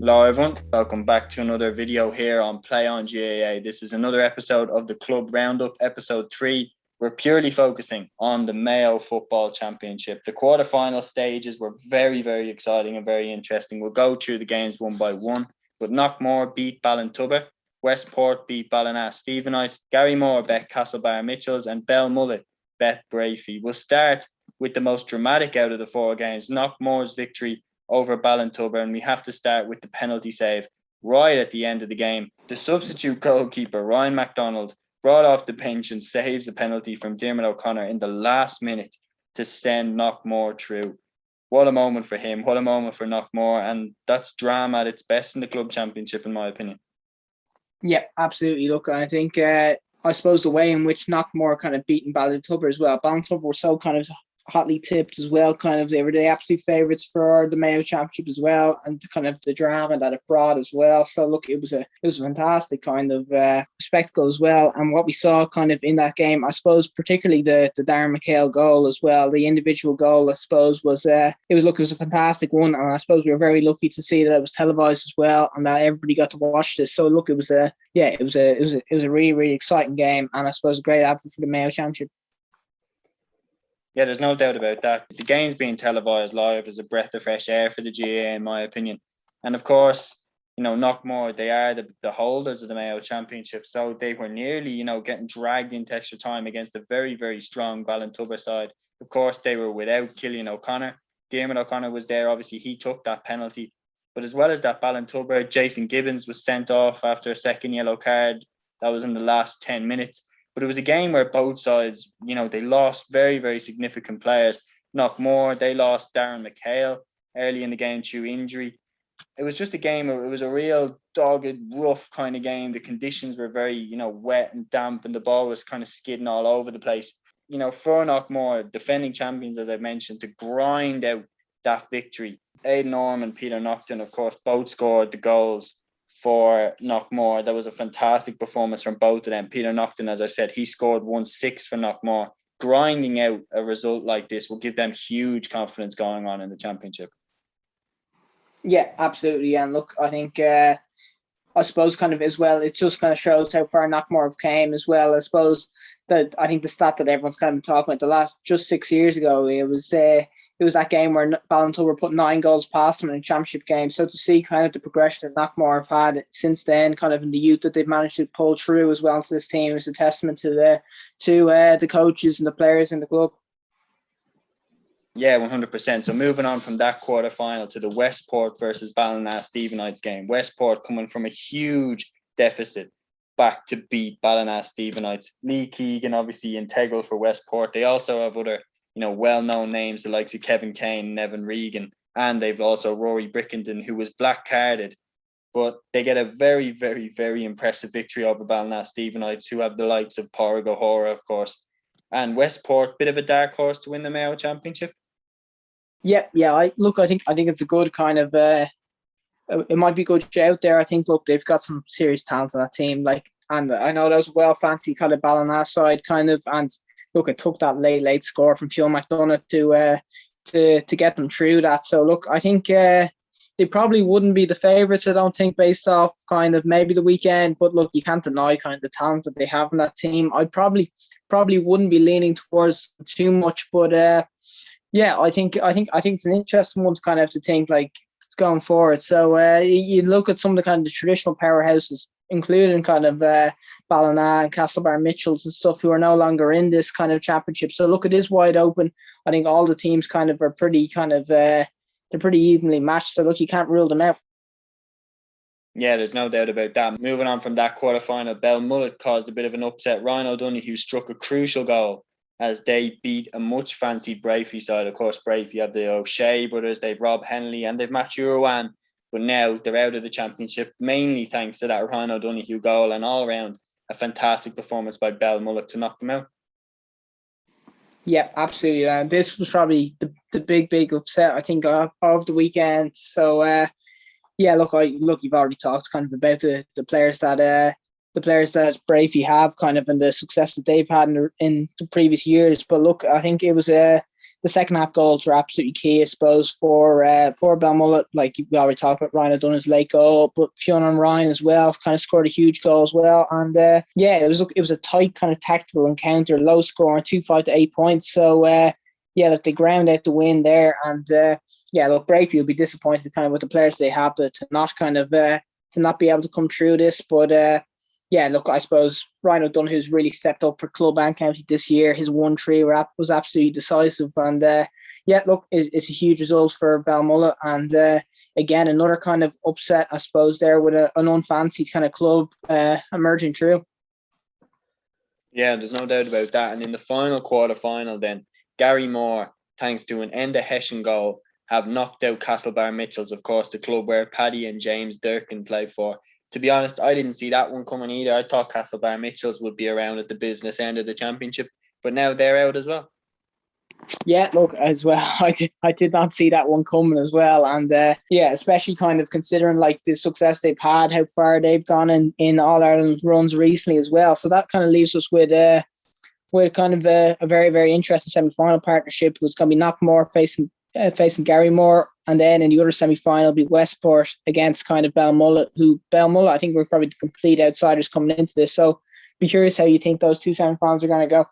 Hello everyone, welcome back to another video here on Play on GAA. This is another episode of the Club Roundup, episode 3. We're purely focusing on the Mayo Football Championship. The quarterfinal stages were very, very exciting and very interesting. We'll go through the games one by one. But Knockmore beat BALLINTUBBER, Westport beat Ballintubbers Stephenites, Garrymore bet Castlebar Mitchells, and Belmullett bet Bruff. We'll start with the most dramatic out of the four games, Knockmore's victory over BALLINTUBBER, and we have to start with the penalty save right at the end of the game. The substitute goalkeeper, Ryan MacDonald, brought off the bench and saves a penalty from Dermot O'Connor in the last minute to send Knockmore through. What a moment for him, what a moment for Knockmore, and that's drama at its best in the club championship, in my opinion. Yeah, absolutely. Look, I think, I suppose the way in which Knockmore kind of beaten BALLINTUBBER as well. BALLINTUBBER were so kind of hotly tipped as well, kind of they were the absolute favourites for the Mayo Championship as well, and kind of the drama that it brought as well. So look, it was a fantastic kind of spectacle as well. And what we saw kind of in that game, I suppose, particularly the Darren McHale goal as well, the individual goal, I suppose, was it was a fantastic one, and I suppose we were very lucky to see that it was televised as well, and that everybody got to watch this. So look, it was a really, really exciting game, and I suppose a great advert for the Mayo Championship. Yeah, there's no doubt about that. The game's being televised live is a breath of fresh air for the GAA, in my opinion. And of course, Knockmore, they are the holders of the Mayo Championship. So they were nearly, getting dragged into extra time against a very, very strong BALLINTUBBER side. Of course, they were without Cillian O'Connor. Dermot O'Connor was there. Obviously, he took that penalty. But as well as that, BALLINTUBBER, Jason Gibbons was sent off after a second yellow card. That was in the last 10 minutes. But it was a game where both sides, they lost very, very significant players. Knockmore, they lost Darren McHale early in the game through injury. It was just a game, it was a real dogged, rough kind of game. The conditions were very, wet and damp, and the ball was kind of skidding all over the place. For Knockmore, defending champions, as I mentioned, to grind out that victory. Aidan Orme and Peter Naughton, of course, both scored the goals for Knockmore. That was a fantastic performance from both of them. Peter Naughton, as I said, he scored 1-6 for Knockmore. Grinding out a result like this will give them huge confidence going on in the championship. Yeah, absolutely. And look, I think, I suppose kind of as well, it just kind of shows how far Knockmore have came as well. I suppose that I think the stat that everyone's kind of been talking about just 6 years ago, it was that game where BALLINTUBBER put 9 goals past them in a championship game. So to see kind of the progression that Knockmore have had since then, kind of in the youth that they've managed to pull through as well into this team, is a testament to the coaches and the players in the club. Yeah, 100%. So moving on from that quarterfinal to the Westport versus Ballintubbers Stephenites game. Westport coming from a huge deficit back to beat Ballintubbers Stephenites. Lee Keegan, obviously integral for Westport. They also have other well-known names, the likes of Kevin Kane and Evan Regan, and they've also Rory Brickenden, who was black-carded. But they get a very, very, very impressive victory over Ballintubbers Stephenites, who have the likes of Pádraig O'Hora, of course. And Westport, bit of a dark horse to win the Mayo Championship. Yeah. I think it's a good kind of. It might be a good shout there. I think, look, they've got some serious talent on that team. And I know that was a well fancy kind of Ballintubbers side, kind of, and look, it took that late score from Sean McDonough to get them through that. So look, I think they probably wouldn't be the favourites, I don't think, based off kind of maybe the weekend. But look, you can't deny kind of the talent that they have in that team. I probably wouldn't be leaning towards too much, but yeah, I think it's an interesting one to kind of have to think like going forward. So you look at some of the kind of the traditional powerhouses, including kind of Ballintubbers and Castlebar Mitchells and stuff, who are no longer in this kind of championship. So look, it is wide open. I think all the teams kind of are pretty kind of they're pretty evenly matched. So look, you can't rule them out. Yeah, there's no doubt about that. Moving on from that quarterfinal, Belmullett caused a bit of an upset. Ryan O'Donoghue struck a crucial goal as they beat a much fancied Bruff side. Of course, Bruff, you have the O'Shea brothers, they've Rob Henley and they've Matthew Irwan. But now they're out of the championship, mainly thanks to that Ryan O'Donoghue goal, and all around a fantastic performance by Belmullett to knock them out. Yeah, absolutely. This was probably the big upset, I think, of the weekend. So, yeah, look, you've already talked kind of about the players that Bruff have kind of and the success that they've had in the previous years. But look, I think it was the second half goals were absolutely key, I suppose, for Belmullett. Like we already talked about, Ryan O'Donnell's late goal, but Fiona and Ryan as well kind of scored a huge goal as well. And it was a tight kind of tactical encounter, low scoring, 2-5 to 8 points. So that they ground out the win there. And look, Breakview will be disappointed kind of with the players they have to not kind of to not be able to come through this, but. Look, I suppose Ryan O'Donoghue, who's really stepped up for club and county this year, his 1-3 was absolutely decisive. And look, it's a huge result for Belmullett. And again, another kind of upset, I suppose, there with an unfancied kind of club emerging through. Yeah, there's no doubt about that. And in the final quarter-final then, Garrymore, thanks to an end of Hessian goal, have knocked out Castlebar Mitchells, of course, the club where Paddy and James Durkin play for. To be honest, I didn't see that one coming either. I thought Castlebar Mitchells would be around at the business end of the championship, but now they're out as well. Yeah, look, as well, I did not see that one coming as well. And especially kind of considering like the success they've had, how far they've gone in All-Ireland runs recently as well. So that kind of leaves us with kind of a very, very interesting semi-final partnership. It's going to be Knockmore facing Garrymore, and then in the other semi-final be Westport against kind of Belmullett, I think we're probably the complete outsiders coming into this. So be curious how you think those two semi-finals are going to go.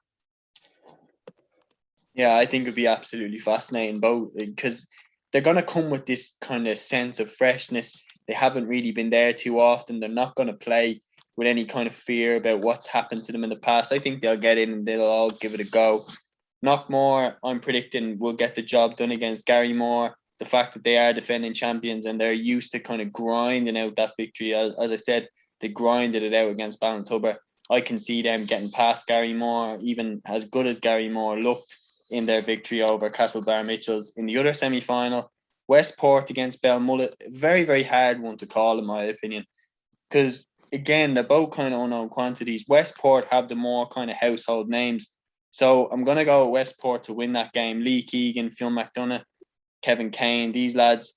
Yeah, I think it'd be absolutely fascinating, both because they're going to come with this kind of sense of freshness. They haven't really been there too often. They're not going to play with any kind of fear about what's happened to them in the past. I think they'll get in and they'll all give it a go. Knockmore, I'm predicting, will get the job done against Garrymore. The fact that they are defending champions and they're used to kind of grinding out that victory. As I said, they grinded it out against Ballintubber. I can see them getting past Garrymore, even as good as Garrymore looked in their victory over Castlebar Mitchells. In the other semi-final, Westport against Belmullett, very, very hard one to call in my opinion. Because, again, they're both kind of unknown quantities. Westport have the more kind of household names. So I'm going to go with Westport to win that game. Lee Keegan, Phil McDonough, Kevin Kane, these lads,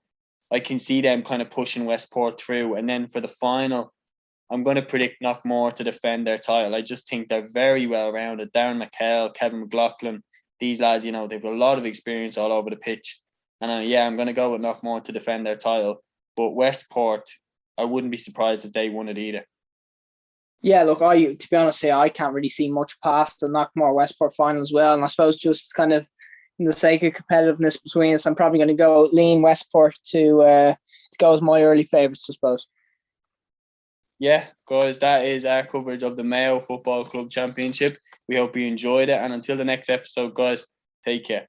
I can see them kind of pushing Westport through. And then for the final, I'm going to predict Knockmore to defend their title. I just think they're very well rounded. Darren McHale, Kevin McLaughlin, these lads, they've a lot of experience all over the pitch. And I'm going to go with Knockmore to defend their title. But Westport, I wouldn't be surprised if they won it either. Yeah, look, to be honest, I can't really see much past the Knockmore Westport final as well. And I suppose just kind of in the sake of competitiveness between us, I'm probably going to go lean Westport to go as my early favourites, I suppose. Yeah, guys, that is our coverage of the Mayo Football Club Championship. We hope you enjoyed it. And until the next episode, guys, take care.